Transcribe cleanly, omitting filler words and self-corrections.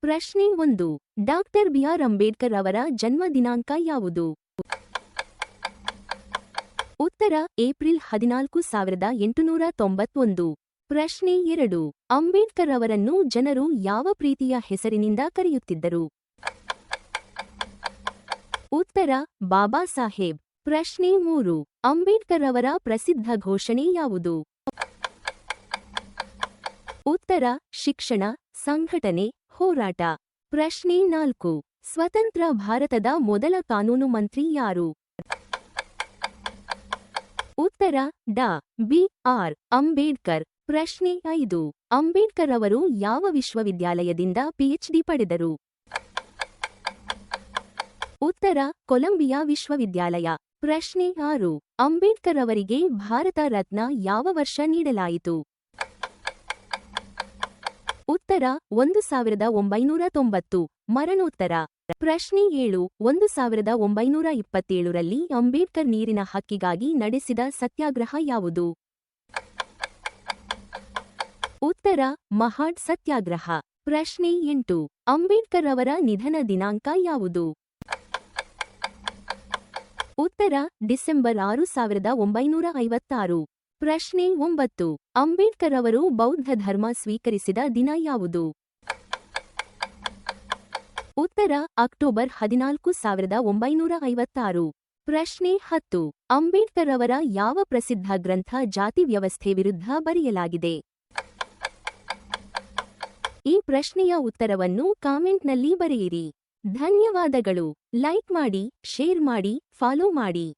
ಪ್ರಶ್ನೆ 1. Doctor B R. Ambedkar ಅವರ ಜನ್ಮ ದಿನಾಂಕ ಯಾವುದು? ಉತ್ತರ ಏಪ್ರಿಲ್ 14, 1891. ಪ್ರಶ್ನೆ 2. ಅಂಬೇಡ್ಕರ್ ಅವರನ್ನು ಜನರು ಯಾವ ಪ್ರೀತಿಯ ಹೆಸರಿನಿಂದ ಕರೆಯುತ್ತಿದ್ದರು? ಉತ್ತರ ಬಾಬಾ ಸಾಹೇಬ್. ಪ್ರಶ್ನೆ 3. ಅಂಬೇಡ್ಕರ್ ಅವರ ಪ್ರಸಿದ್ಧ ಘೋಷಣೆ ಯಾವುದು? ಉತ್ತರ ಶಿಕ್ಷಣ, ಸಂಘಟನೆ, ಹೋರಾಟ. ಪ್ರಶ್ನೆ 4. ಸ್ವತಂತ್ರ ಭಾರತದ ಮೊದಲ ಕಾನೂನು ಮಂತ್ರಿ ಯಾರು? ಉತ್ತರ ಡಾ. ಬಿ.ಆರ್. ಅಂಬೇಡ್ಕರ್. ಪ್ರಶ್ನೆ 5. ಅಂಬೇಡ್ಕರ್ ಅವರು ಯಾವ ವಿಶ್ವವಿದ್ಯಾಲಯದಿಂದ ಪಿಎಚ್ಡಿ ಪಡೆದರು? ಉತ್ತರ ಕೊಲಂಬಿಯಾ ವಿಶ್ವವಿದ್ಯಾಲಯ. ಪ್ರಶ್ನೆ 6. ಅಂಬೇಡ್ಕರ್ ಅವರಿಗೆ ಭಾರತ ರತ್ನ ಯಾವ ವರ್ಷ ನೀಡಲಾಯಿತು? ಉತ್ತರ 1990. ಮರಣೋತ್ತರ. ಪ್ರಶ್ನೆ 7. 1927ರಲ್ಲಿ ಅಂಬೇಡ್ಕರ್ ನೀರಿನ ಹಕ್ಕಿಗಾಗಿ ನಡೆಸಿದ ಸತ್ಯಾಗ್ರಹ ಯಾವುದು? ಉತ್ತರ ಮಹಾಡ್ ಸತ್ಯಾಗ್ರಹ. ಪ್ರಶ್ನೆ 8. ಅಂಬೇಡ್ಕರ್ ಅವರ ನಿಧನ ದಿನಾಂಕ ಯಾವುದು? ಉತ್ತರ ಡಿಸೆಂಬರ್ 6, 1956. ಪ್ರಶ್ನೆ 9. ಅಂಬೇಡ್ಕರ್ ಅವರು ಬೌದ್ಧ ಧರ್ಮ ಸ್ವೀಕರಿಸಿದ ದಿನ ಯಾವುದು? ಉತ್ತರ ಅಕ್ಟೋಬರ್ 14, 1956. ಪ್ರಶ್ನೆ 10. ಅಂಬೇಡ್ಕರ್ ಅವರ ಯಾವ ಪ್ರಸಿದ್ಧ ಗ್ರಂಥ ಜಾತಿ ವ್ಯವಸ್ಥೆ ವಿರುದ್ಧ ಬರೆಯಲಾಗಿದೆ? ಈ ಪ್ರಶ್ನೆಯ ಉತ್ತರವನ್ನು ಕಾಮೆಂಟ್ನಲ್ಲಿ ಬರೆಯಿರಿ. ಧನ್ಯವಾದಗಳು. ಲೈಕ್ ಮಾಡಿ, ಶೇರ್ ಮಾಡಿ, ಫಾಲೋ ಮಾಡಿ.